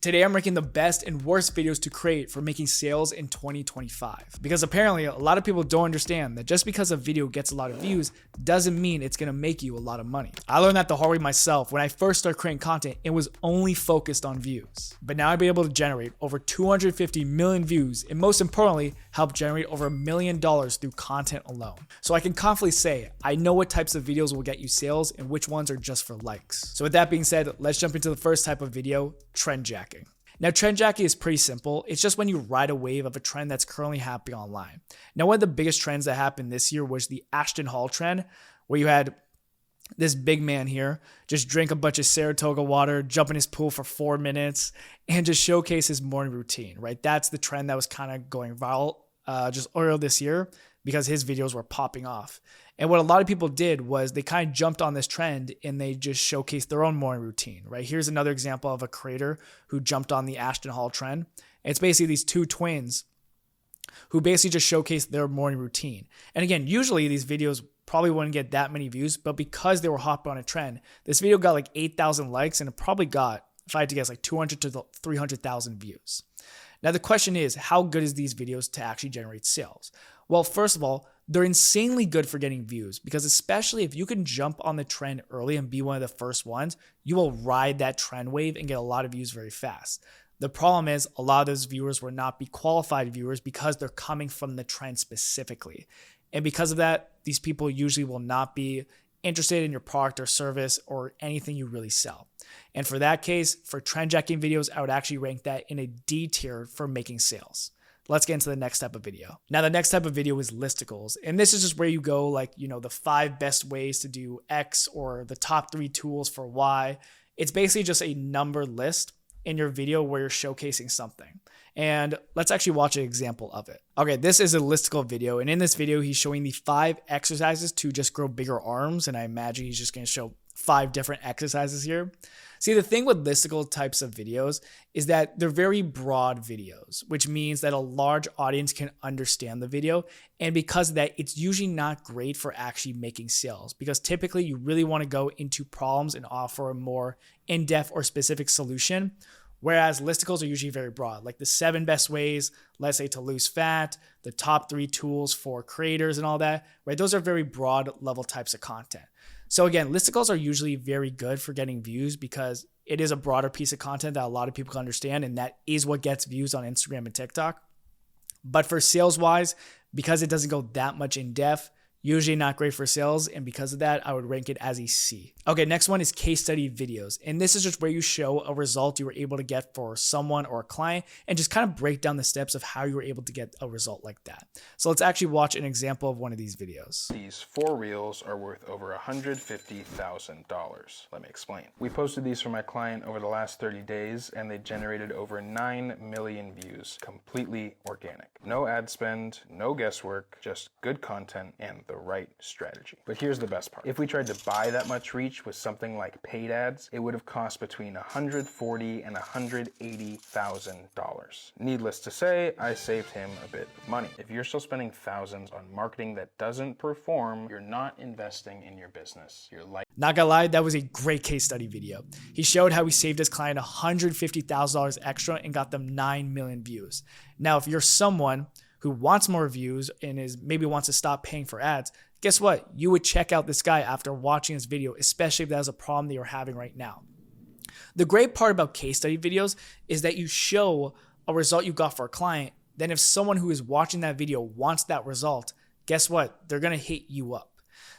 Today I'm ranking the best and worst videos to create for making sales in 2025. Because apparently a lot of people don't understand that just because a video gets a lot of views doesn't mean it's gonna make you a lot of money. I learned that the hard way myself. When I first started creating content, it was only focused on views. But now I've been able to generate over 250 million views and most importantly, help generate over $1 million through content alone. So I can confidently say, I know what types of videos will get you sales and which ones are just for likes. So with that being said, let's jump into the first type of video, trend jacking. Now, trend jacking is pretty simple. It's just when you ride a wave of a trend that's currently happening online. Now, one of the biggest trends that happened this year was the Ashton Hall trend, where you had this big man here just drink a bunch of Saratoga water, jump in his pool for 4 minutes, and just showcase his morning routine, right? That's the trend that was kind of going viral just earlier this year because his videos were popping off. And what a lot of people did was they kind of jumped on this trend and they just showcased their own morning routine, right? Here's another example of a creator who jumped on the Ashton Hall trend. It's basically these two twins who basically just showcased their morning routine. And again, usually these videos probably wouldn't get that many views, but because they were hopping on a trend, this video got like 8,000 likes and it probably got, if I had to guess, like 200 to 300,000 views. Now the question is, how good is these videos to actually generate sales? Well, first of all, they're insanely good for getting views because especially if you can jump on the trend early and be one of the first ones, you will ride that trend wave and get a lot of views very fast. The problem is a lot of those viewers will not be qualified viewers because they're coming from the trend specifically. And because of that, these people usually will not be interested in your product or service or anything you really sell. And for that case, for trend jacking videos, I would actually rank that in a D tier for making sales. Let's get into the next type of video. Now, the next type of video is listicles. And this is just where you go like, the 5 best ways to do X or the top 3 tools for Y. It's basically just a number list in your video where you're showcasing something. And let's actually watch an example of it. Okay, this is a listicle video. And in this video, he's showing the 5 exercises to just grow bigger arms. And I imagine he's just gonna show 5 different exercises here. See, the thing with listicle types of videos is that they're very broad videos, which means that a large audience can understand the video. And because of that, it's usually not great for actually making sales because typically you really want to go into problems and offer a more in-depth or specific solution. Whereas listicles are usually very broad, like the 7 best ways, let's say, to lose fat, the top 3 tools for creators and all that, right? Those are very broad level types of content. So again, listicles are usually very good for getting views because it is a broader piece of content that a lot of people can understand, and that is what gets views on Instagram and TikTok. But for sales wise, because it doesn't go that much in depth, usually not great for sales, and because of that, I would rank it as a C. Okay, next one is case study videos. And this is just where you show a result you were able to get for someone or a client and just kind of break down the steps of how you were able to get a result like that. So let's actually watch an example of one of these videos. These 4 reels are worth over $150,000. Let me explain. We posted these for my client over the last 30 days and they generated over 9 million views, completely organic. No ad spend, no guesswork, just good content and the right strategy. But here's the best part. If we tried to buy that much reach with something like paid ads, it would have cost between $140,000 and $180,000. Needless to say, I saved him a bit of money. If you're still spending thousands on marketing that doesn't perform, you're not investing in your business. You're like, not gonna lie, that was a great case study video. He showed how he saved his client $150,000 extra and got them 9 million views. Now, if you're someone who wants more views and maybe wants to stop paying for ads, guess what? You would check out this guy after watching this video, especially if that was a problem that you're having right now. The great part about case study videos is that you show a result you got for a client. Then if someone who is watching that video wants that result, guess what? They're gonna hit you up.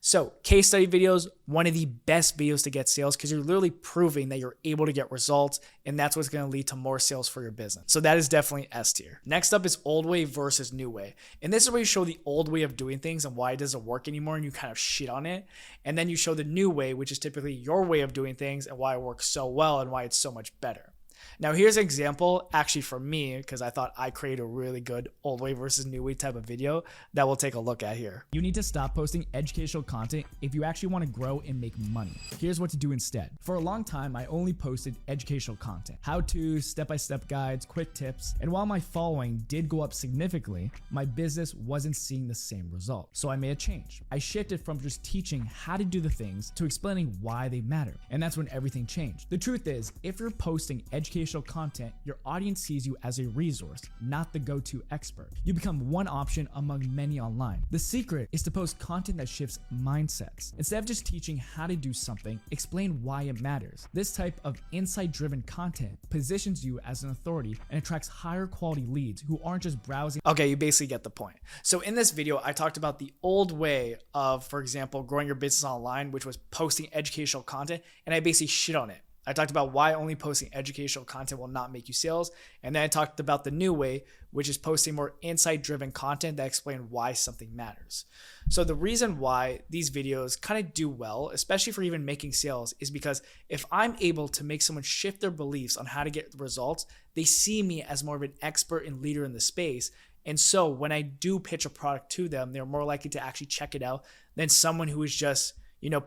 So case study videos, one of the best videos to get sales because you're literally proving that you're able to get results, and that's what's going to lead to more sales for your business. So that is definitely S tier. Next up is old way versus new way. And this is where you show the old way of doing things and why it doesn't work anymore and you kind of shit on it. And then you show the new way, which is typically your way of doing things and why it works so well and why it's so much better. Now here's an example actually for me because I thought I created a really good old way versus new way type of video that we'll take a look at here. You need to stop posting educational content if you actually want to grow and make money. Here's what to do instead. For a long time, I only posted educational content, how-to, step-by-step guides, quick tips, and while my following did go up significantly, my business wasn't seeing the same result. So I made a change. I shifted from just teaching how to do the things to explaining why they matter. And that's when everything changed. The truth is, if you're posting educational educational content, your audience sees you as a resource, not the go-to expert. You become one option among many online. The secret is to post content that shifts mindsets. Instead of just teaching how to do something, explain why it matters. This type of insight-driven content positions you as an authority and attracts higher quality leads who aren't just browsing. Okay, you basically get the point. So in this video, I talked about the old way of, for example, growing your business online, which was posting educational content, and I basically shit on it. I talked about why only posting educational content will not make you sales. And then I talked about the new way, which is posting more insight-driven content that explain why something matters. So the reason why these videos kind of do well, especially for even making sales, is because if I'm able to make someone shift their beliefs on how to get results, they see me as more of an expert and leader in the space. And so when I do pitch a product to them, they're more likely to actually check it out than someone who is just,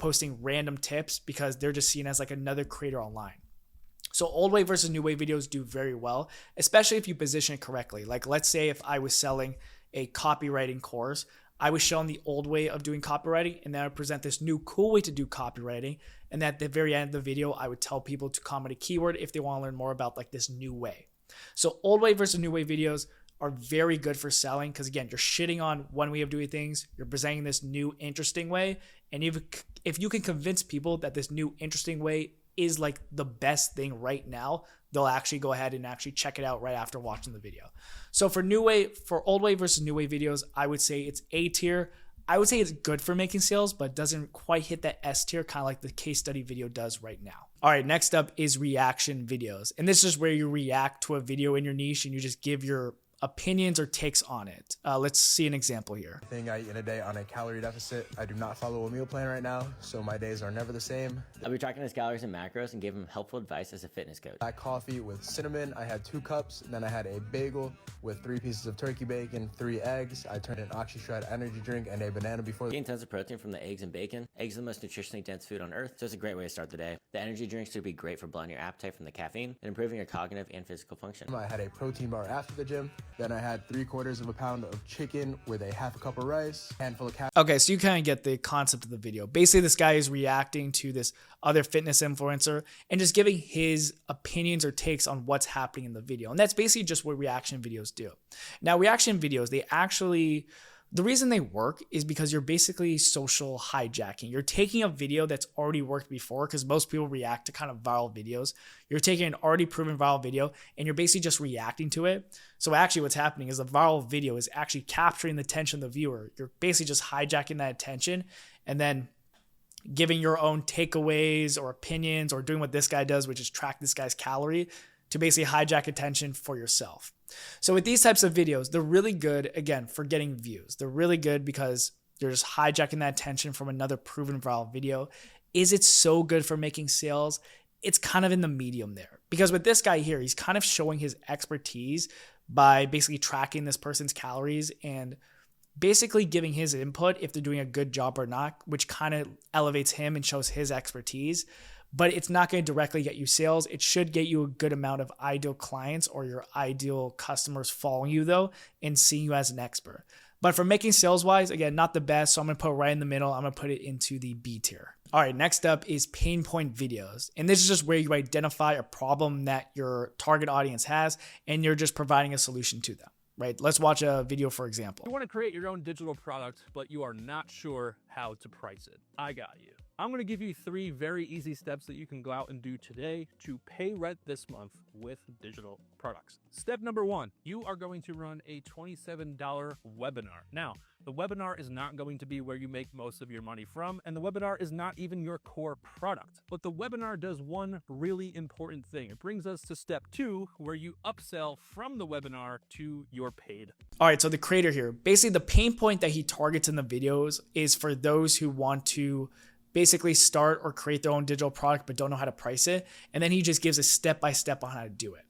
posting random tips because they're just seen as like another creator online. So old way versus new way videos do very well, especially if you position it correctly. Like let's say if I was selling a copywriting course, I was showing the old way of doing copywriting, and then I would present this new cool way to do copywriting. And at the very end of the video, I would tell people to comment a keyword if they want to learn more about like this new way. So old way versus new way videos are very good for selling because, again, you're shitting on one way of doing things. You're presenting this new interesting way. And if you can convince people that this new interesting way is like the best thing right now, they'll actually go ahead and actually check it out right after watching the video. So for old way versus new way videos, I would say it's A tier. I would say it's good for making sales, but doesn't quite hit that S tier, kind of like the case study video does right now. All right, next up is reaction videos. And this is where you react to a video in your niche and you just give your opinions or takes on it. Let's see an example here. Thing I eat in a day on a calorie deficit. I do not follow a meal plan right now, so my days are never the same. I'll be tracking his calories and macros and give him helpful advice as a fitness coach. Black coffee with cinnamon. I had 2 cups. Then I had a bagel with 3 pieces of turkey bacon, 3 eggs. I turned an OxyShred energy drink and a banana before. Getting tons of protein from the eggs and bacon. Eggs are the most nutritionally dense food on earth, so it's a great way to start the day. The energy drinks would be great for blunting your appetite from the caffeine and improving your cognitive and physical function. I had a protein bar after the gym. Then I had 3/4 of a pound of chicken with a half a cup of rice, handful of cabbage. Okay, so you kind of get the concept of the video. Basically, this guy is reacting to this other fitness influencer and just giving his opinions or takes on what's happening in the video. And that's basically just what reaction videos do. Now, reaction videos, the reason they work is because you're basically social hijacking. You're taking a video that's already worked before, because most people react to kind of viral videos. You're taking an already proven viral video and you're basically just reacting to it. So actually what's happening is the viral video is actually capturing the attention of the viewer. You're basically just hijacking that attention and then giving your own takeaways or opinions or doing what this guy does, which is track this guy's calorie, to basically hijack attention for yourself. So with these types of videos, they're really good, again, for getting views. They're really good because you're just hijacking that attention from another proven viral video. Is it so good for making sales? It's kind of in the medium there. Because with this guy here, he's kind of showing his expertise by basically tracking this person's calories and basically giving his input if they're doing a good job or not, which kind of elevates him and shows his expertise. But it's not going to directly get you sales. It should get you a good amount of ideal clients or your ideal customers following you though and seeing you as an expert. But for making sales wise, again, not the best. So I'm going to put it right in the middle. I'm going to put it into the B tier. All right, next up is pain point videos. And this is just where you identify a problem that your target audience has and you're just providing a solution to them. Right? Let's watch a video, for example. You want to create your own digital product, but you are not sure how to price it. I got you. I'm going to give you 3 very easy steps that you can go out and do today to pay rent this month with digital products. Step number 1, you are going to run a $27 webinar. Now, the webinar is not going to be where you make most of your money from, and the webinar is not even your core product. But the webinar does one really important thing. It brings us to step 2, where you upsell from the webinar to your paid. All right, so the creator here, basically the pain point that he targets in the videos is for those who want to basically start or create their own digital product but don't know how to price it. And then he just gives a step-by-step on how to do it.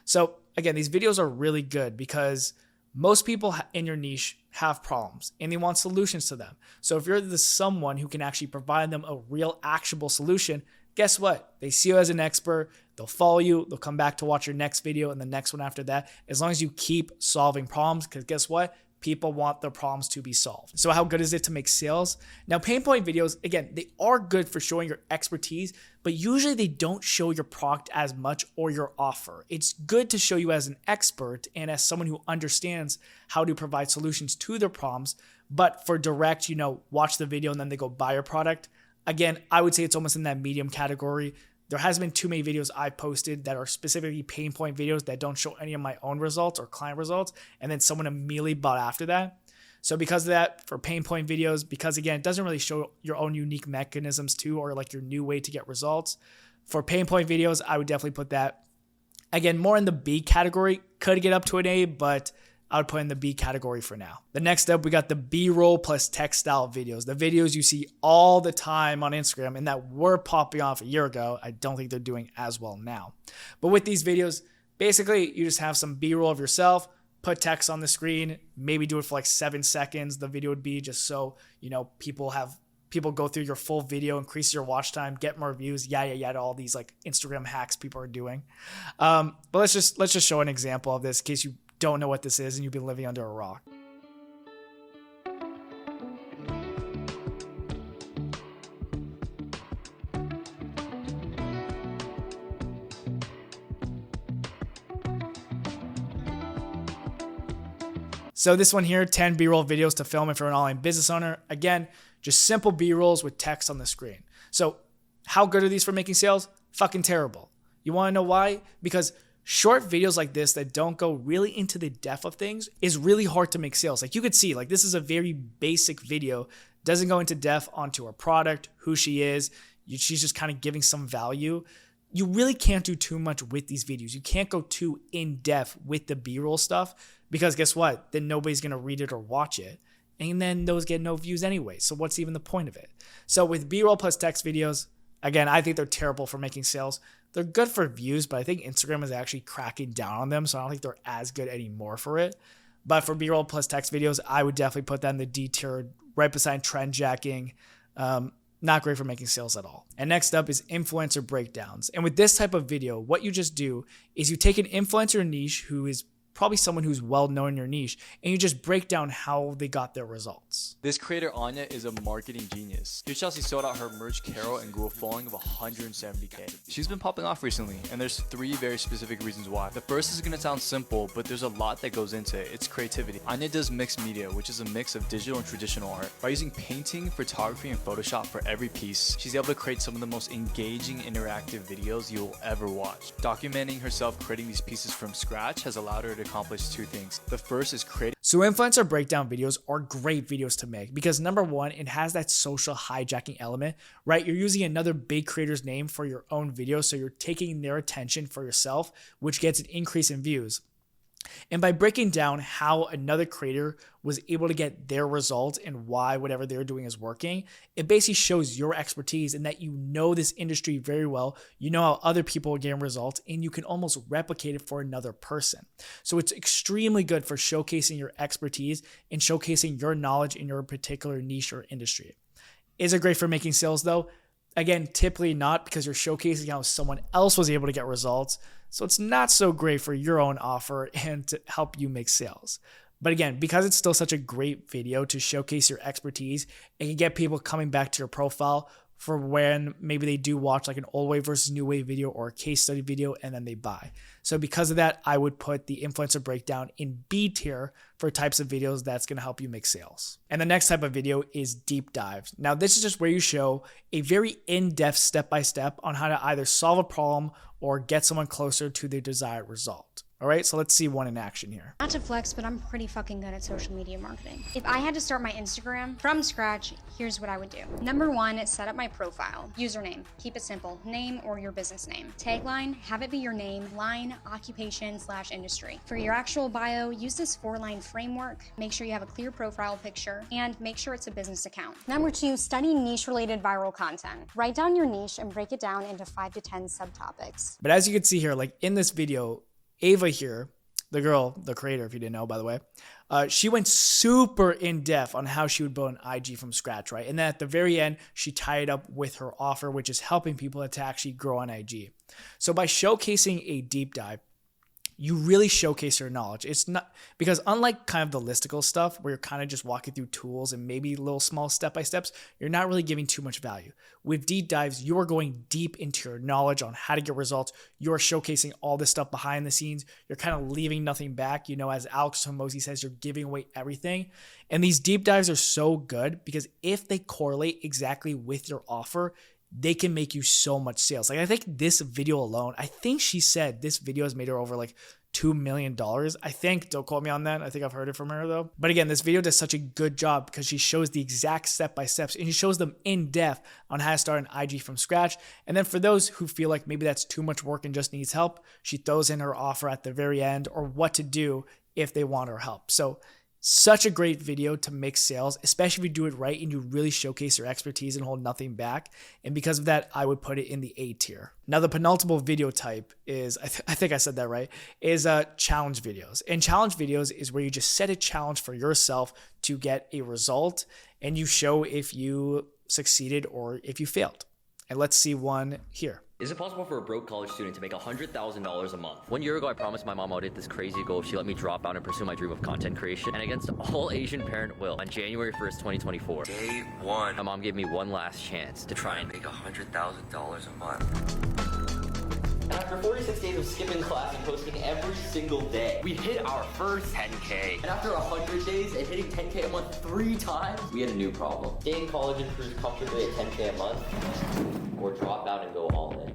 So again, these videos are really good because most people in your niche have problems and they want solutions to them. So if you're the someone who can actually provide them a real actionable solution, guess what? They see you as an expert, they'll follow you, they'll come back to watch your next video and the next one after that, as long as you keep solving problems, because guess what? people want their problems to be solved. So how good is it to make sales? Now, pain point videos, again, they are good for showing your expertise, but usually they don't show your product as much or your offer. It's good to show you as an expert and as someone who understands how to provide solutions to their problems. But for direct, watch the video and then they go buy your product. Again, I would say it's almost in that medium category. There hasn't been too many videos I've posted that are specifically pain point videos that don't show any of my own results or client results, and then someone immediately bought after that. So because of that, for pain point videos, because again, it doesn't really show your own unique mechanisms too, or like your new way to get results. For pain point videos, I would definitely put that, again, more in the B category. Could get up to an A, but I would put in the B category for now. The next up, we got the B-roll plus text style videos. The videos you see all the time on Instagram and that were popping off a year ago. I don't think they're doing as well now. But with these videos, basically you just have some B-roll of yourself, put text on the screen, maybe do it for like 7 seconds. The video would be just so, people go through your full video, increase your watch time, get more views, yada, all these like Instagram hacks people are doing. But let's just show an example of this in case you don't know what this is and you've been living under a rock. So this one here, 10 B-roll videos to film if you're an online business owner. Again, just simple B-rolls with text on the screen. So how good are these for making sales? Fucking terrible. You want to know why? Because short videos like this that don't go really into the depth of things is really hard to make sales. Like you could see, like this is a very basic video, doesn't go into depth onto her product, who she is. She's just kind of giving some value. You really can't do too much with these videos. You can't go too in depth with the B-roll stuff because guess what? Then nobody's going to read it or watch it. And then those get no views anyway. So what's even the point of it? So with B-roll plus text videos, again, I think they're terrible for making sales. They're good for views, but I think Instagram is actually cracking down on them, so I don't think they're as good anymore for it. But for B-roll plus text videos, I would definitely put that in the D tier, right beside trend jacking. Not great for making sales at all. And next up is influencer breakdowns. And with this type of video, what you just do is you take an influencer niche who is probably someone who's well known in your niche, and you just break down how they got their results. This creator Anya is a marketing genius. Here's how she sold out her merch Carol and grew a following of 170k. She's been popping off recently, and there's 3 very specific reasons why. The first is gonna sound simple, but there's a lot that goes into it. It's creativity. Anya does mixed media, which is a mix of digital and traditional art. By using painting, photography, and Photoshop for every piece, she's able to create some of the most engaging interactive videos you'll ever watch. Documenting herself creating these pieces from scratch has allowed her to accomplish 2 things. The first is creating. So influencer breakdown videos are great videos to make because number one, it has that social hijacking element, right? You're using another big creator's name for your own video, so you're taking their attention for yourself, which gets an increase in views. And by breaking down how another creator was able to get their results and why whatever they're doing is working, it basically shows your expertise and that you know this industry very well. You know how other people are getting results and you can almost replicate it for another person. So it's extremely good for showcasing your expertise and showcasing your knowledge in your particular niche or industry. Is it great for making sales though? Again, typically not, because you're showcasing how someone else was able to get results. So it's not so great for your own offer and to help you make sales. But again, because it's still such a great video to showcase your expertise, it can get people coming back to your profile for when maybe they do watch like an old way versus new way video or a case study video and then they buy. So because of that, I would put the influencer breakdown in B tier for types of videos that's going to help you make sales. And the next type of video is deep dives. Now this is just where you show a very in-depth step-by-step on how to either solve a problem or get someone closer to their desired result. All right, so let's see one in action here. Not to flex, but I'm pretty fucking good at social media marketing. If I had to start my Instagram from scratch, here's what I would do. Number 1, set up my profile. Username, keep it simple, name or your business name. Tagline, have it be your name, line, occupation / industry. For your actual bio, use this 4-line framework. Make sure you have a clear profile picture and make sure it's a business account. Number 2, study niche related viral content. Write down your niche and break it down into 5 to 10 subtopics. But as you can see here, like in this video, Ava here, the girl, the creator, if you didn't know, by the way, she went super in depth on how she would build an IG from scratch, right? And then at the very end, she tied it up with her offer, which is helping people to actually grow on IG. So by showcasing a deep dive, you really showcase your knowledge. It's not because unlike kind of the listicle stuff where you're kind of just walking through tools and maybe little small step-by-steps, you're not really giving too much value. With deep dives, you are going deep into your knowledge on how to get results. You're showcasing all this stuff behind the scenes. You're kind of leaving nothing back. You know, as Alex Hormozi says, you're giving away everything. And these deep dives are so good because if they correlate exactly with your offer, they can make you so much sales. Like I think this video alone, I think she said this video has made her over like $2 million. I think, don't quote me on that. I think I've heard it from her though. But again, this video does such a good job because she shows the exact step-by-steps and she shows them in depth on how to start an IG from scratch. And then for those who feel like maybe that's too much work and just needs help, she throws in her offer at the very end or what to do if they want her help. So such a great video to make sales, especially if you do it right and you really showcase your expertise and hold nothing back. And because of that, I would put it in the A tier. Now, the penultimate video type is, I think I said that right, is challenge videos. And challenge videos is where you just set a challenge for yourself to get a result and you show if you succeeded or if you failed. And let's see one here. Is it possible for a broke college student to make $100,000 a month? 1 year ago, I promised my mom I would hit this crazy goal if she let me drop out and pursue my dream of content creation. And against all Asian parent will, on January 1st, 2024, Day one, my mom gave me one last chance to try and make $100,000 a month. And after 46 days of skipping class and posting every single day, we hit our first 10K. And after 100 days and hitting 10K a month 3 times, we had a new problem. Stay in college and cruise comfortably at 10K a month, or drop out and go all in.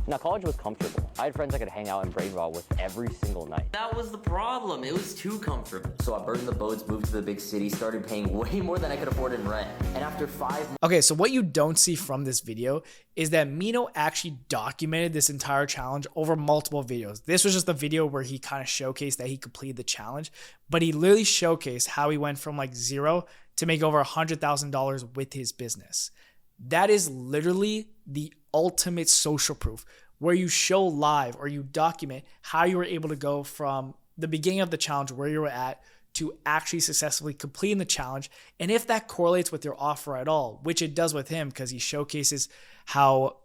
Now, college was comfortable. I had friends I could hang out and brain rot with every single night. That was the problem. It was too comfortable. So I burned the boats, moved to the big city, started paying way more than I could afford in rent. And after 5 months... Okay, so what you don't see from this video is that Mino actually documented this entire challenge over multiple videos. This was just the video where he kind of showcased that he completed the challenge, but he literally showcased how he went from like zero to make over $100,000 with his business. That is literally the ultimate social proof where you show live or you document how you were able to go from the beginning of the challenge where you were at to actually successfully completing the challenge. And if that correlates with your offer at all, which it does with him because he showcases how,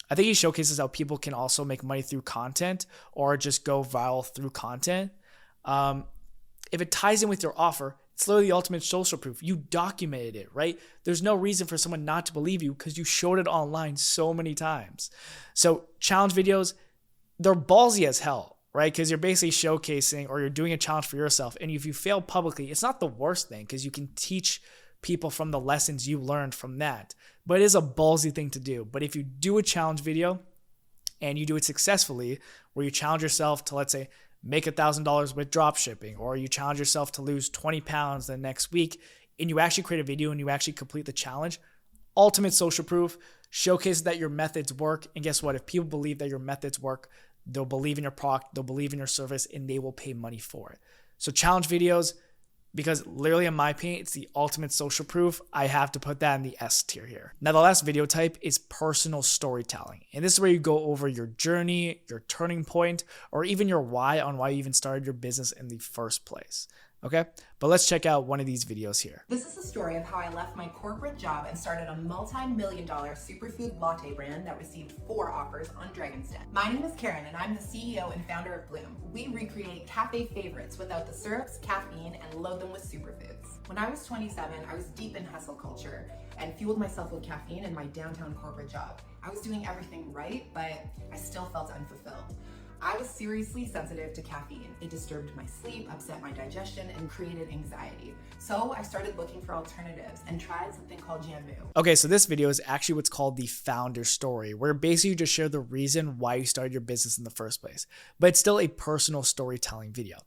I think he showcases how people can also make money through content or just go viral through content. If it ties in with your offer, it's literally the ultimate social proof. You documented it, right? There's no reason for someone not to believe you because you showed it online so many times. So challenge videos, they're ballsy as hell, right? Because you're basically showcasing or you're doing a challenge for yourself. And if you fail publicly, it's not the worst thing because you can teach people from the lessons you learned from that. But it is a ballsy thing to do. But if you do a challenge video and you do it successfully, where you challenge yourself to, let's say, make $1,000 with drop shipping, or you challenge yourself to lose 20 pounds the next week, and you actually create a video and you actually complete the challenge, ultimate social proof, showcases that your methods work. And guess what? If people believe that your methods work, they'll believe in your product, they'll believe in your service, and they will pay money for it. So challenge videos, because literally in my opinion, it's the ultimate social proof. I have to put that in the S tier here. Now, the last video type is personal storytelling. And this is where you go over your journey, your turning point, or even your why on why you even started your business in the first place. Okay, but let's check out one of these videos here. This is the story of how I left my corporate job and started a multi-million-dollar superfood latte brand that received 4 offers on Dragon's Den. My name is Karen and I'm the CEO and founder of Bloom. We recreate cafe favorites without the syrups, caffeine, and load them with superfoods. When I was 27, I was deep in hustle culture and fueled myself with caffeine in my downtown corporate job. I was doing everything right, but I still felt unfulfilled. I was seriously sensitive to caffeine. It disturbed my sleep, upset my digestion, and created anxiety. So I started looking for alternatives and tried something called Jammu. Okay, so this video is actually what's called the founder story, where basically you just share the reason why you started your business in the first place. But it's still a personal storytelling video.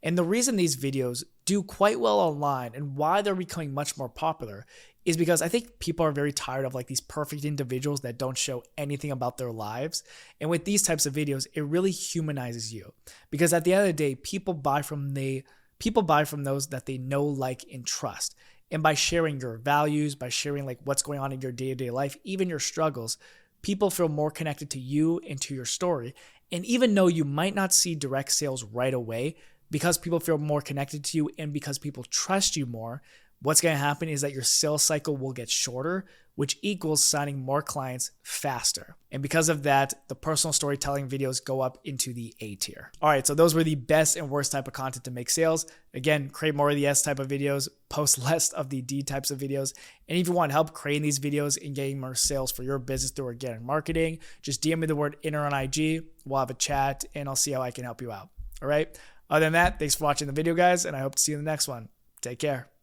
And the reason these videos do quite well online and why they're becoming much more popular is because I think people are very tired of like these perfect individuals that don't show anything about their lives. And with these types of videos, it really humanizes you because at the end of the day, people buy from those that they know, like, and trust. And by sharing your values, by sharing like what's going on in your day-to-day life, even your struggles, people feel more connected to you and to your story. And even though you might not see direct sales right away, because people feel more connected to you and because people trust you more, what's going to happen is that your sales cycle will get shorter, which equals signing more clients faster. And because of that, the personal storytelling videos go up into the A tier. All right, so those were the best and worst type of content to make sales. Again, create more of the S type of videos, post less of the D types of videos. And if you want help creating these videos and getting more sales for your business through organic marketing, just DM me the word inner on IG. We'll have a chat and I'll see how I can help you out. All right. Other than that, thanks for watching the video, guys, and I hope to see you in the next one. Take care.